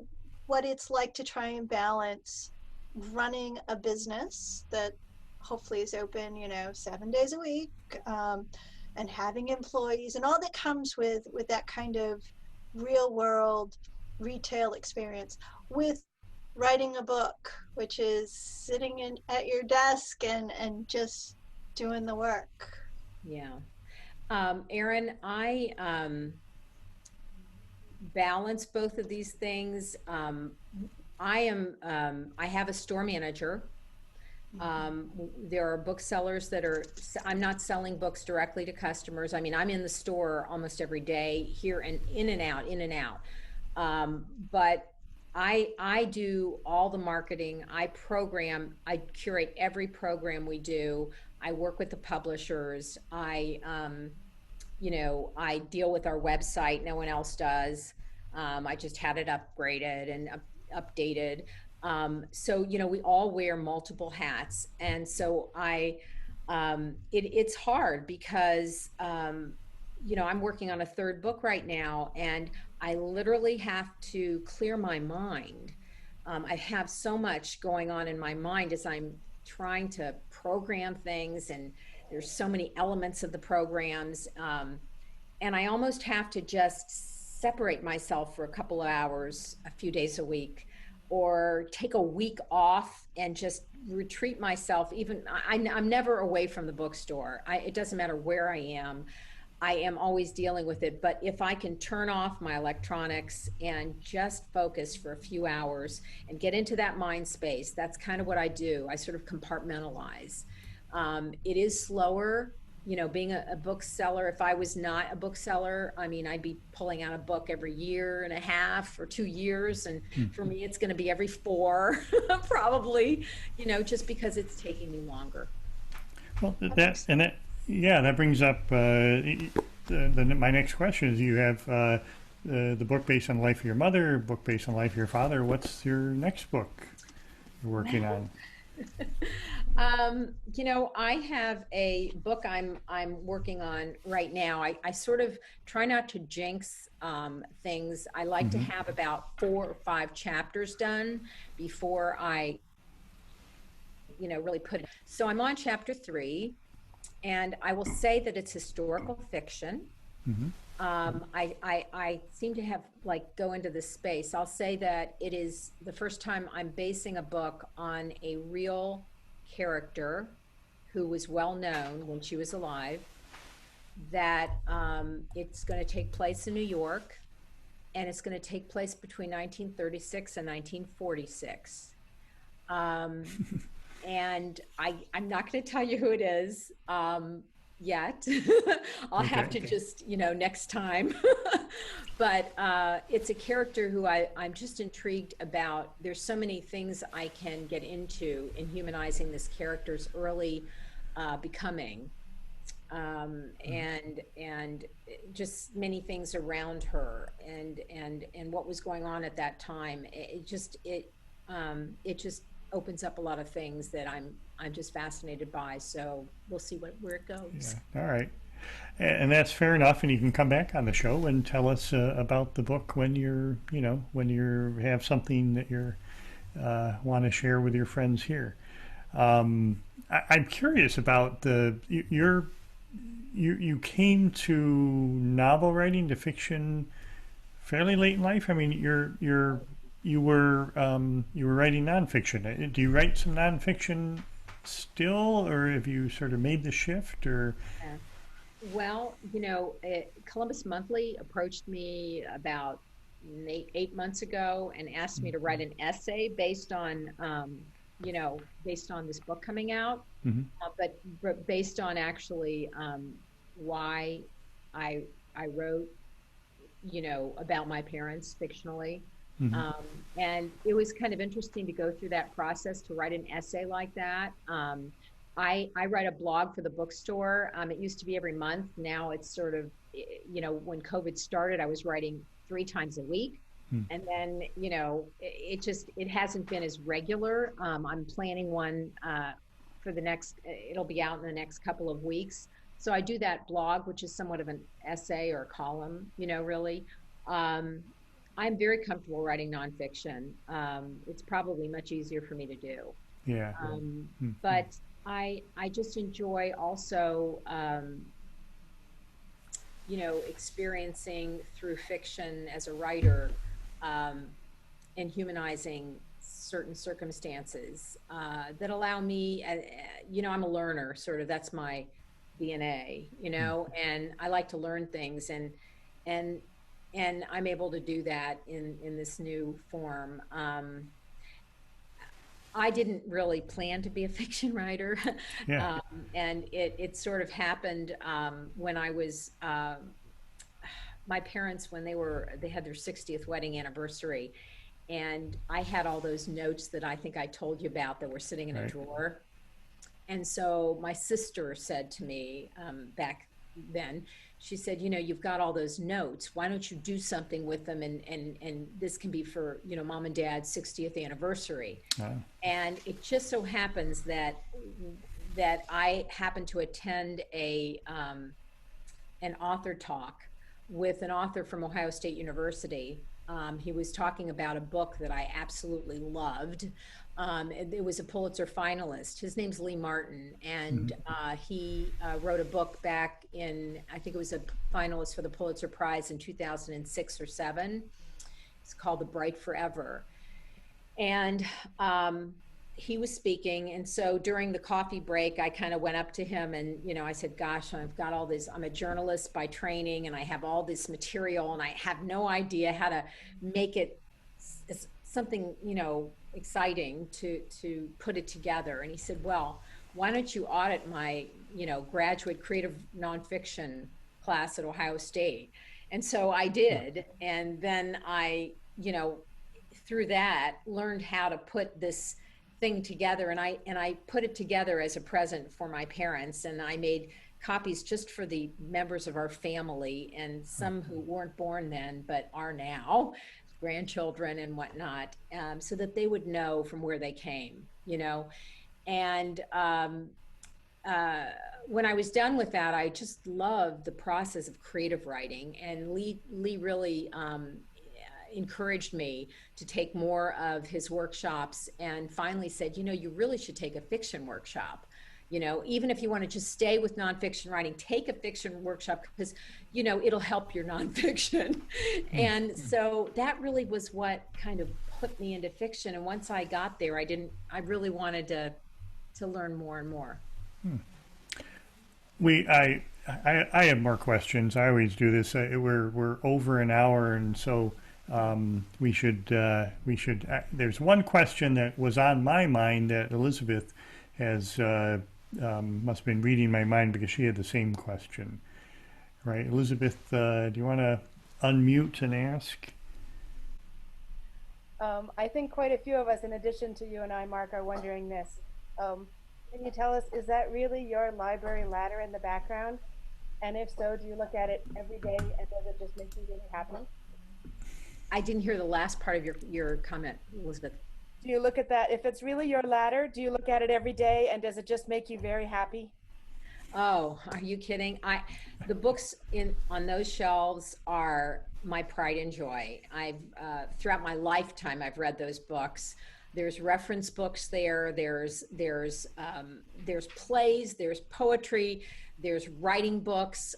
what it's like to try and balance running a business that hopefully is open, 7 days a week, and having employees and all that comes with that kind of real world retail experience, with writing a book, which is sitting at your desk and just doing the work. Yeah. Aaron, I balance both of these things. I have a store manager. There are booksellers that I'm not selling books directly to customers. I mean, I'm in the store almost every day, here and in and out. But I do all the marketing. I curate every program we do. I work with the publishers. I deal with our website. No one else does. I just had it upgraded and updated. So, we all wear multiple hats. And so it's hard because, I'm working on a third book right now, and I literally have to clear my mind. I have so much going on in my mind as I'm trying to program things, and there's so many elements of the programs. And I almost have to just separate myself for a couple of hours, a few days a week, or take a week off and just retreat myself. I'm never away from the bookstore. It doesn't matter where I am always dealing with it. But if I can turn off my electronics and just focus for a few hours and get into that mind space, that's kind of what I do. I sort of compartmentalize. It is slower, being a bookseller. If I was not a bookseller, I'd be pulling out a book every year and a half or 2 years. And for me, it's going to be every 4, probably, just because it's taking me longer. Well, that brings up my next question is, you have the book based on the life of your mother, book based on the life of your father. What's your next book you're working on? I have a book I'm working on right now. I sort of try not to jinx things. I like to have about 4 or 5 chapters done before I, really put it. So I'm on chapter 3, and I will say that it's historical fiction. I seem to have go into this space. I'll say that it is the first time I'm basing a book on a real character who was well known when she was alive, that it's going to take place in New York, and it's going to take place between 1936 and 1946. And I'm not going to tell you who it is yet. I'll have to just, next time. But it's a character who I'm just intrigued about. There's so many things I can get into in humanizing this character's early becoming, and just many things around her, and what was going on at that time. It just opens up a lot of things that I'm just fascinated by. So we'll see where it goes. Yeah. All right. And that's fair enough. And you can come back on the show and tell us about the book when when you have something that you're want to share with your friends here. I'm curious about you came to novel writing, to fiction, fairly late in life. You were writing nonfiction. Do you write some nonfiction still, or have you sort of made the shift? Or well, Columbus Monthly approached me about 8 months ago and asked me to write an essay based on this book coming out, but based on actually why I wrote about my parents fictionally. And it was kind of interesting to go through that process to write an essay like that. I write a blog for the bookstore. It used to be every month. Now it's sort of, when COVID started, I was writing 3 times a week. And then, you know, it hasn't been as regular. I'm planning one for the next, it'll be out in the next couple of weeks. So I do that blog, which is somewhat of an essay or column, you know, really. I'm very comfortable writing nonfiction. It's probably much easier for me to do. Yeah. But I just enjoy also, you know, experiencing through fiction as a writer, and humanizing certain circumstances that allow me, you know, I'm a learner, sort of, that's my DNA, you know, and I like to learn things, and I'm able to do that in this new form. I didn't really plan to be a fiction writer. Yeah. And it sort of happened when I was, my parents, when they had their 60th wedding anniversary, and I had all those notes that I think I told you about that were sitting in a drawer. And so my sister said to me back then, she said, you know, you've got all those notes. Why don't you do something with them? And this can be for, you know, mom and dad's 60th anniversary. And it just so happens that I happened to attend an author talk with an author from Ohio State University. He was talking about a book that I absolutely loved. It was a Pulitzer finalist. His name's Lee Martin, and he wrote a book back in, I think it was a finalist for the Pulitzer Prize in 2006 or 7. It's called The Bright Forever. And he was speaking, and so during the coffee break, I kind of went up to him and, you know, I said, gosh, I've got all this, I'm a journalist by training, and I have all this material, and I have no idea how to make it something, you know, exciting to put it together. And he said, well, why don't you audit my, you know, graduate creative nonfiction class at Ohio State? And so I did. And then I, you know, through that, learned how to put this thing together. And I put it together as a present for my parents. And I made copies just for the members of our family, and some who weren't born then, but are now, grandchildren and whatnot, so that they would know from where they came, you know. And when I was done with that, I just loved the process of creative writing. And Lee really encouraged me to take more of his workshops, and finally said, you know, you really should take a fiction workshop. You know, even if you want to just stay with nonfiction writing, take a fiction workshop, because, you know, it'll help your nonfiction. And so that really was what kind of put me into fiction. And once I got there, I really wanted to learn more and more. I have more questions. I always do this. We're over an hour, and so we should. There's one question that was on my mind that Elizabeth has must have been reading my mind, because she had the same question. Right, Elizabeth, do you want to unmute and ask? I think quite a few of us, in addition to you and I, Mark, are wondering this. Can you tell us, is that really your library ladder in the background? And if so, do you look at it every day, and does it just make you really happy? I didn't hear the last part of your comment, Elizabeth. Do you look at that? If it's really your ladder, do you look at it every day, and does it just make you very happy? Oh, are you kidding? The books on those shelves are my pride and joy. I've throughout my lifetime, I've read those books. There's reference books there. There's plays. There's poetry. There's writing books.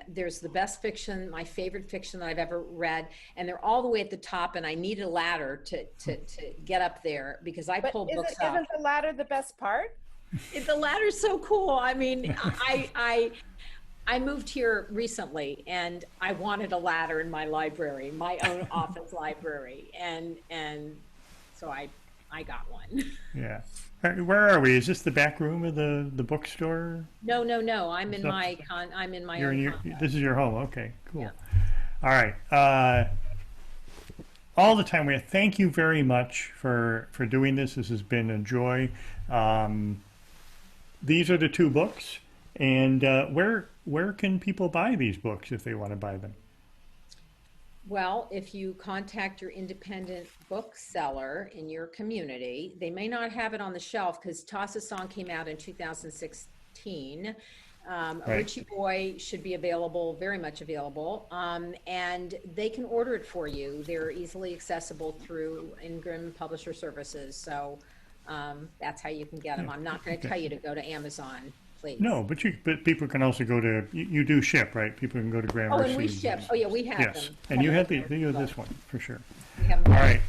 There's the best fiction, my favorite fiction that I've ever read, and they're all the way at the top. And I need a ladder to get up there, because I pull books up. Isn't the ladder the best part? The ladder's so cool. I mean, I moved here recently, and I wanted a ladder in my library, my own office library, and so I got one. Yeah. Where are we? Is this the back room of the bookstore? No. I'm in my own condo. This is your home. Okay, cool. Yeah. All right. All the time we have. Thank you very much for doing this. This has been a joy. These are the two books, and where can people buy these books if they want to buy them? Well, if you contact your independent bookseller in your community, they may not have it on the shelf because Toss Song came out in 2016. Right. Richie Boy should be available, very much available, and they can order it for you. They're easily accessible through Ingram Publisher Services, so that's how you can get them. I'm not going to tell you to go to Amazon, please. No, but people can also go to, you do ship, right? People can go to Gramercy. Oh, and we ship. Oh, yeah, we have yes. them. And you had this one, for sure. We have them. All right.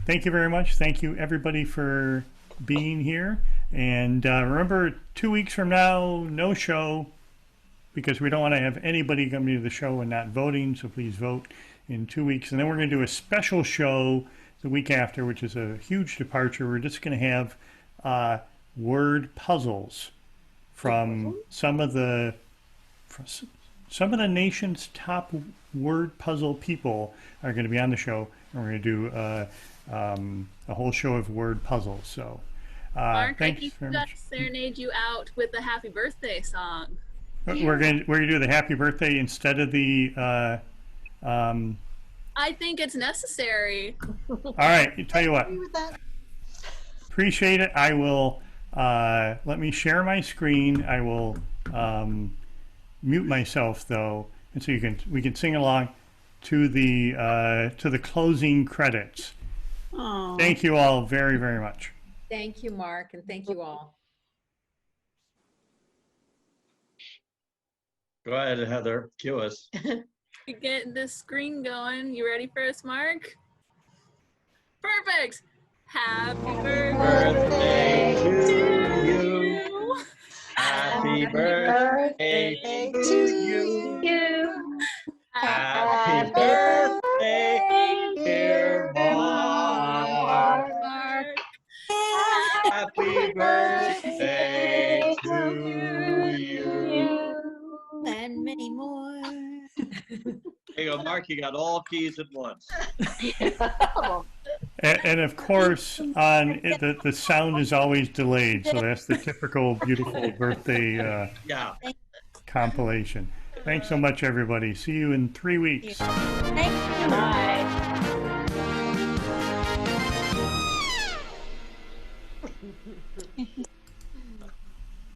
Thank you very much. Thank you, everybody, for being here. And remember, 2 weeks from now, no show, because we don't want to have anybody coming to the show and not voting, so please vote in 2 weeks. And then we're going to do a special show the week after, which is a huge departure. We're just going to have word puzzles from some of the nation's top word puzzle people are going to be on the show, and we're going to do a whole show of word puzzles. So, Mark, I thanks think very we got much. to serenade you out with the happy birthday song. We're going to do the happy birthday instead of the. I think it's necessary. All right, tell you what. Appreciate it. I will let me share my screen. I will mute myself though, and so we can sing along to the closing credits. Aww. Thank you all very, very much. Thank you, Mark, and thank you all. Go ahead, Heather. Cue us. Get this screen going. You ready for us, Mark? Perfect. Happy Birthday to you. Happy birthday to you. Happy birthday, dear Mark. Happy birthday to you. And many more. There you go, Mark. You got all keys at once. And of course, on the sound is always delayed, so that's the typical beautiful birthday Yeah. compilation. Thanks so much, everybody. See you in 3 weeks. Thank you. Bye.